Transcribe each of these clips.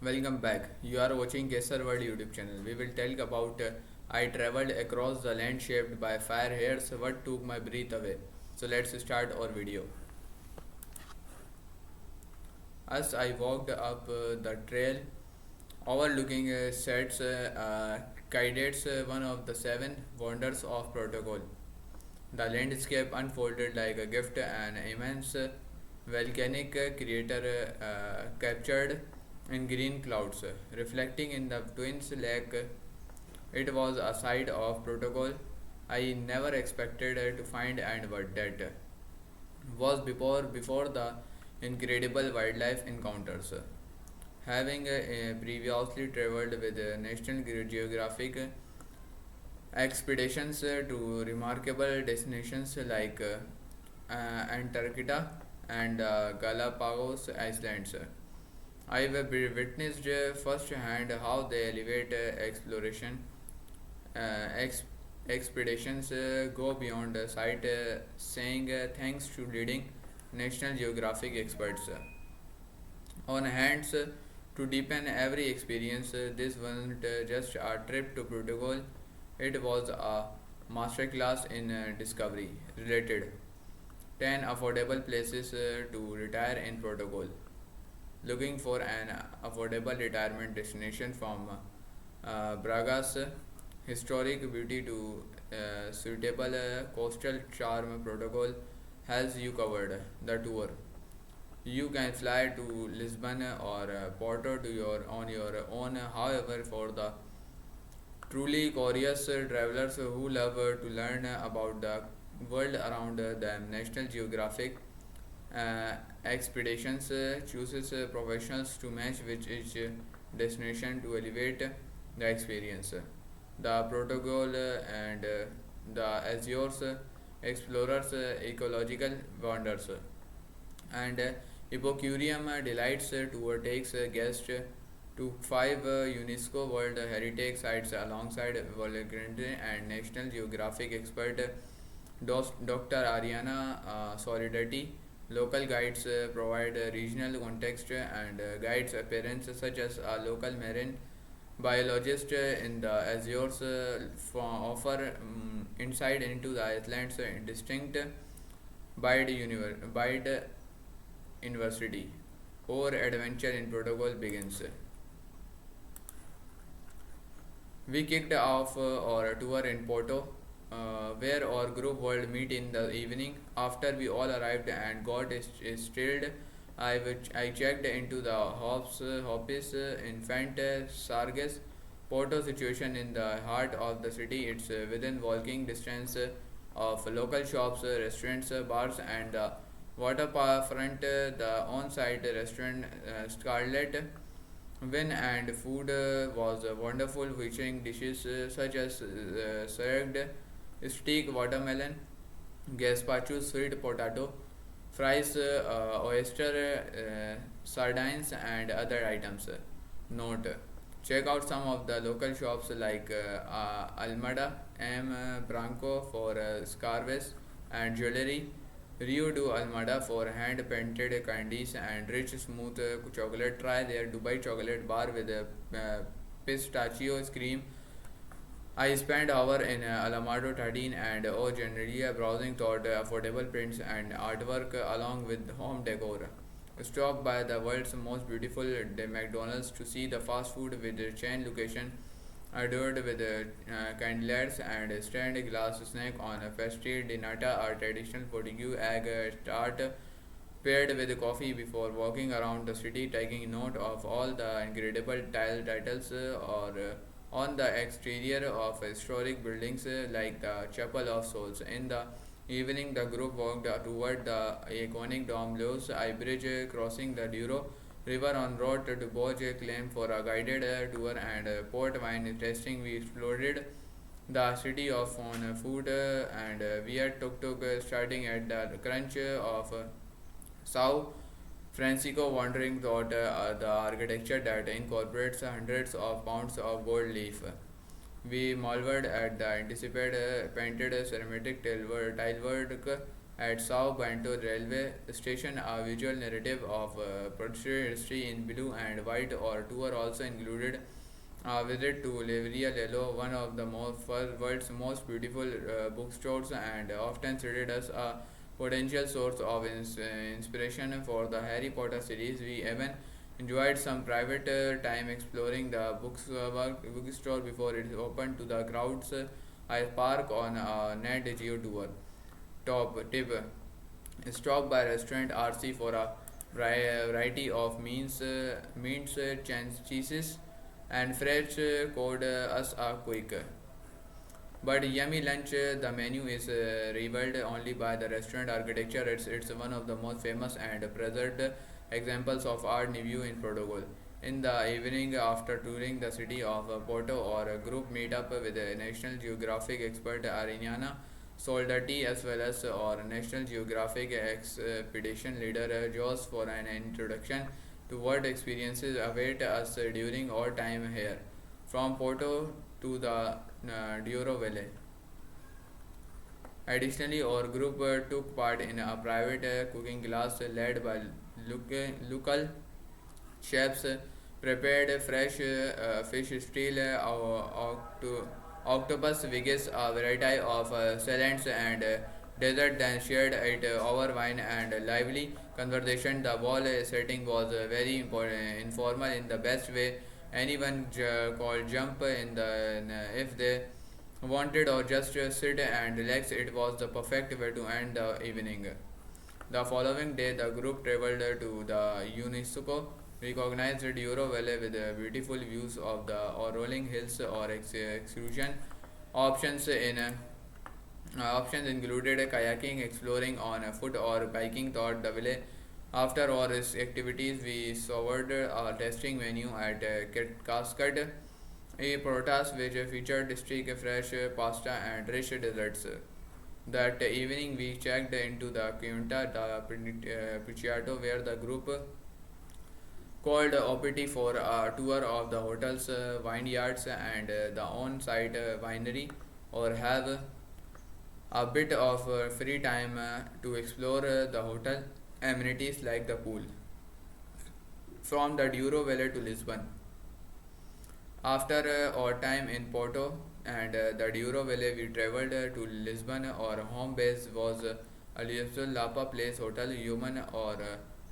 Welcome back. You are watching Kesar World YouTube channel. We will tell about I traveled across the land shaped by fire. Here's what took my breath away. So let's start our video. As I walked up the trail, overlooking sets, guided one of the seven wonders of protocol. The landscape unfolded like a gift, an immense volcanic crater captured in green clouds, reflecting in the Twins Lake. It was a side of protocol I never expected to find, and what that was before the incredible wildlife encounters. Having previously traveled with National Geographic expeditions to remarkable destinations like Antarctica and Galapagos Islands. I have witnessed firsthand how they elevate exploration ex- expeditions go beyond sight, saying thanks to leading National Geographic experts on hands to deepen every experience. This wasn't just a trip to protocol, it was a masterclass in discovery related 10 affordable places to retire in protocol. Looking for an affordable retirement destination from Braga's historic beauty to suitable coastal charm, protocol has you covered. The tour. You can fly to Lisbon or Porto on your own. However, for the truly curious travelers who love to learn about the world around them, National Geographic uh, expeditions chooses professionals to match with each destination to elevate the experience. The protocol and the Azores explorers ecological wonders and Epicurium delights tour takes guests to five UNESCO World Heritage Sites alongside volunteer and National Geographic expert Dr. Ariana Solidarity. Local guides provide regional context and guides appearances such as a local marine biologist in the Azores offer insight into the island's distinct biodiversity university or adventure in protocol begins. We kicked off our tour in Porto, where our group would meet in the evening. After we all arrived and got stilled, I checked into the Hoppis Infant Sargas Porto situation in the heart of the city. It's within walking distance of local shops, restaurants, bars, and the waterfront. The on-site restaurant Scarlet Win and food was wonderful, featuring dishes such as served steak, watermelon, gazpacho, sweet potato, fries, oyster, sardines, and other items. Note: check out some of the local shops like Almada M. Branco for scarves and jewelry, Rio de Almada for hand painted candies and rich smooth chocolate. Try their Dubai chocolate bar with pistachio cream. I spent hour in Alamado 13 and Generia browsing thought affordable prints and artwork along with home decor. Stop by the world's most beautiful McDonald's to see the fast food with a chain location adorned with candlelights and stained glass snack on a pastry di nata or traditional Portuguese egg tart paired with coffee before walking around the city, taking note of all the incredible tile titles or on the exterior of historic buildings like the Chapel of Souls. In the evening, the group walked toward the iconic Dom Luis I Bridge, crossing the Douro River on road to Bourg claim for a guided tour and port wine tasting. We explored the city of on food and we had tuk-tuk starting at the crunch of Sao Francisco wandering throughout the architecture that incorporates hundreds of pounds of gold leaf. We marveled at the anticipated painted ceramic tilework At Sao Bento railway station, a visual narrative of Portuguese history in blue and white or tour also included a visit to Livraria Lelo, one of the world's most beautiful bookstores, and often cited as a potential source of inspiration for the Harry Potter series. We even enjoyed some private time exploring the bookstore before it opened to the crowds. I park on a Nat Geo tour. Top tip: stop by restaurant RC for a variety of meats, cheeses, and fresh code us a quick but yummy lunch. The menu is revealed only by the restaurant architecture. It's one of the most famous and preserved examples of Art Nouveau in Portugal. In the evening, after touring the city of Porto, or a group meetup with a National Geographic expert Ariana Soldati, as well as or National Geographic expedition leader Joss, for an introduction to what experiences await us during our time here. From Porto to the Douro Valley. Additionally, our group took part in a private cooking class led by local chefs, prepared fresh fish, steel, octopus, wiggis, a variety of salads and dessert, then shared it over wine and lively conversation. The wall setting was very informal in the best way. Anyone called jump in if they wanted, or just sit and relax. It was the perfect way to end the evening. The following day, the group traveled to the UNESCO recognized Douro Valley with beautiful views of the or rolling hills or excursion options. Options included kayaking, exploring on foot, or biking through the valley. After all these activities, we soured a tasting menu at Cascade, a protas which featured streak fresh pasta and rich desserts. That evening, we checked into the Quinta da Picciato, where the group called OPT for a tour of the hotel's vineyards and the on-site winery, or have a bit of free time to explore the hotel amenities like the pool. From the Douro Valley to Lisbon. After our time in Porto and the Douro Valley, we traveled to Lisbon. Our home base was Aliasul Lapa Place Hotel. Human or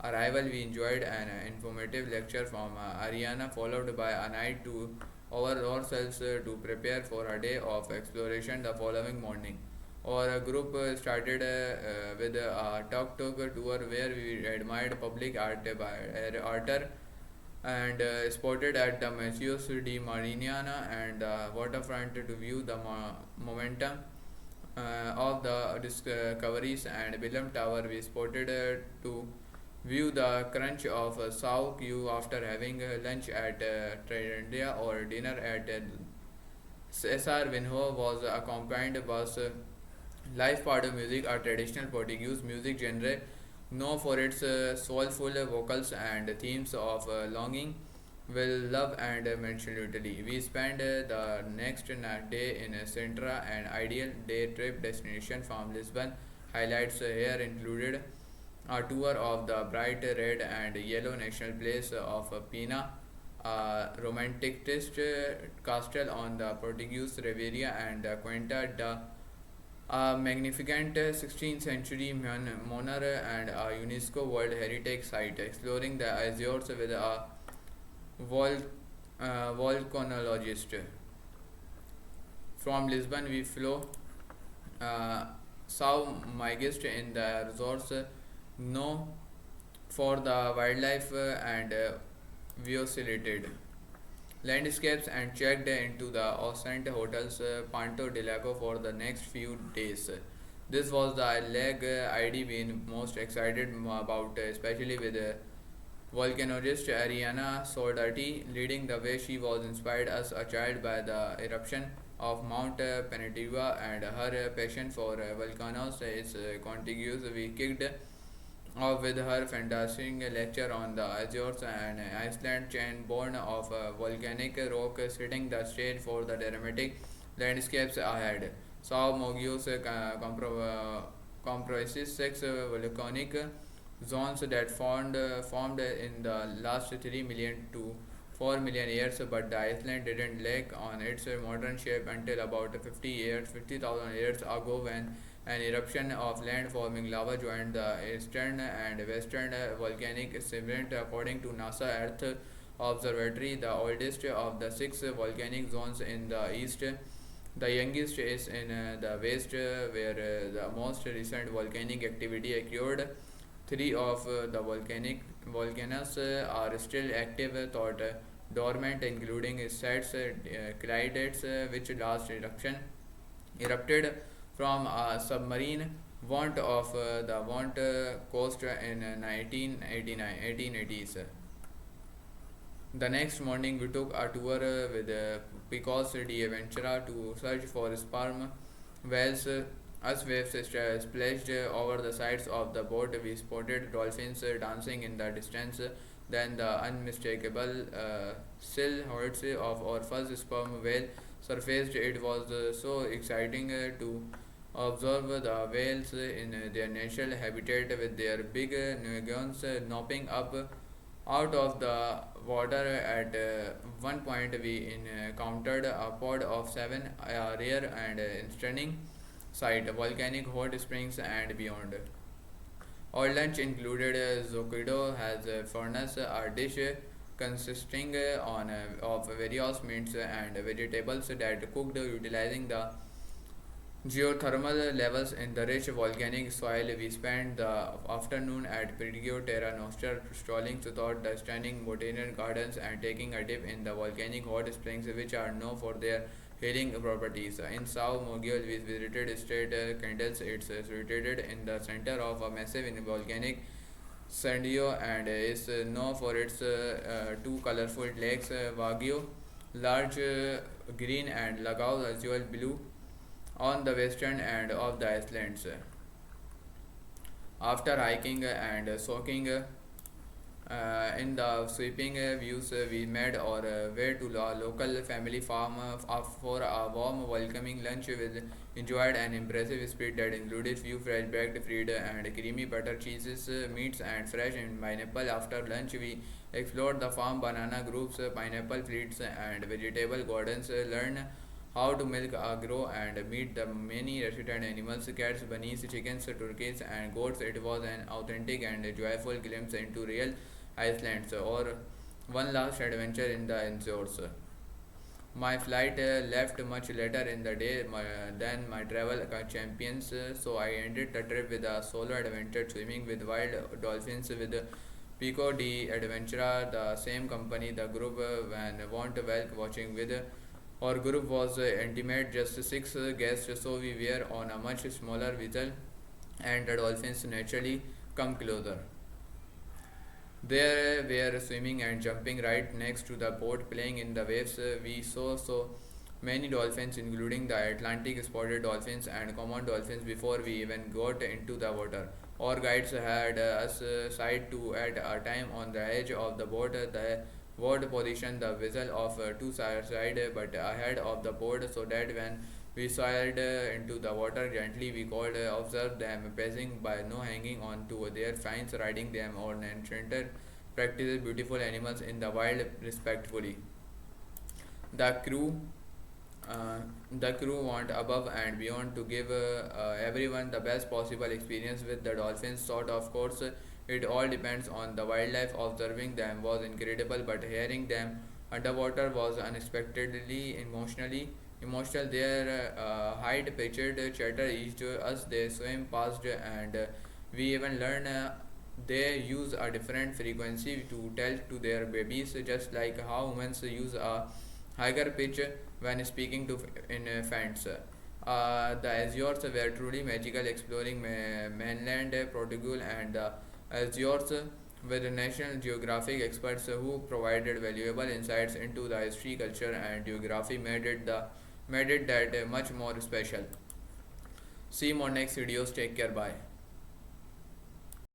arrival, we enjoyed an informative lecture from Ariana, followed by a night to ourselves to prepare for a day of exploration the following morning. Our group started with a tuk-tuk tour where we admired public art by art and spotted at the Museos di Marignana and waterfront to view the momentum of the discoveries, and Willem Tower we spotted to view the crunch of Sao Q after having lunch at Trendia or dinner at Cesar Vinho was accompanied was live part of music, a traditional Portuguese music genre known for its soulful vocals and themes of longing, will, love, and mentality. We spent the next day in Sintra, an ideal day trip destination from Lisbon. Highlights here included a tour of the bright red and yellow national place of Pina, a romanticist castle on the Portuguese Riviera, and Quinta da a magnificent 16th century manor and a UNESCO World Heritage Site, exploring the Azores with a vol- volcanologist. From Lisbon, we flew uh, Sao Miguel in the resorts no for the wildlife and visualized landscapes, and checked into the Oscent Hotel's Panto de Lago for the next few days. This was the leg I'd been most excited about, especially with volcanologist Ariana Soldati leading the way. She was inspired as a child by the eruption of Mount Pinatubo, and her passion for volcanoes is contiguous. We kicked off with her fantastic lecture on the Azores and Iceland chain born of volcanic rock, setting the stage for the dramatic landscapes ahead. Sao Mogios comprises six volcanic zones that formed in the last 3 million to 4 million years, but the Iceland didn't lack on its modern shape until about 50,000 years ago when an eruption of land-forming lava joined the eastern and western volcanic segment. According to NASA Earth Observatory, the oldest of the six volcanic zones in the east, the youngest is in the west, where the most recent volcanic activity occurred. Three of the volcanic volcanoes are still active, thought dormant, including Sets Clydes, which last erupted from a submarine want of the Want coast in 1880s. The next morning, we took a tour with Picos di Aventura to search for sperm whales. As waves splashed over the sides of the boat, we spotted dolphins dancing in the distance. Then the unmistakable silhouettes of our first sperm whale surfaced. It was so exciting to observe the whales in their natural habitat with their big noggins nopping up out of the water. At one point, we encountered a pod of seven, a rare and stunning sight, volcanic hot springs and beyond. Our lunch included zokido has a furnace, a dish consisting of various meats and vegetables that cooked utilizing the geothermal levels in the rich volcanic soil. We spent the afternoon at Perigio Terra Nostra strolling through the stunning botanical gardens and taking a dip in the volcanic hot springs, which are known for their healing properties. In Sao Miguel, we visited State Candles. It's situated in the center of a massive volcanic Sandio and is known for its two colorful lakes, Baguio, large green, and Lagao Azul blue on the western end of the islands. After hiking and soaking in the sweeping views, we made our way to the local family farm for a warm, welcoming lunch. With enjoyed an impressive spread that included few fresh baked bread and creamy butter cheeses, meats, and fresh and pineapple. After lunch, we explored the farm, banana groves, pineapple fields, and vegetable gardens. Learn how to milk, grow, and meet the many resident animals: cats, bunnies, chickens, turkeys, and goats. It was an authentic and joyful glimpse into real Iceland, or one last adventure in the Azores. My flight left much later in the day than my travel champions, so I ended the trip with a solo adventure swimming with wild dolphins with Pico di Adventura, the same company the group and want welk watching with. Our group was intimate, just six guests, so we were on a much smaller vessel, and the dolphins naturally come closer. They were swimming and jumping right next to the boat, playing in the waves. We saw so many dolphins, including the Atlantic spotted dolphins and common dolphins, before we even got into the water. Our guides had us sight to at a time on the edge of the boat. The boat positioned the vessel of two sides, but ahead of the boat, so that when we sailed into the water gently, we could observe them passing by, no hanging on to their fins, riding them on enchanted practices beautiful animals in the wild respectfully. The crew the crew want above and beyond to give everyone the best possible experience with the dolphins. Sort of course, it all depends on the wildlife. Observing them was incredible, but hearing them underwater was unexpectedly emotional. Their high-pitched chatter each us they swim past, and we even learn they use a different frequency to tell to their babies, just like how humans use a higher pitch when speaking to infants. The Azores were truly magical, exploring mainland Portugal and the Azores with National Geographic experts who provided valuable insights into the history, culture, and geography made it that much more special. See you on next videos. Take care. Bye.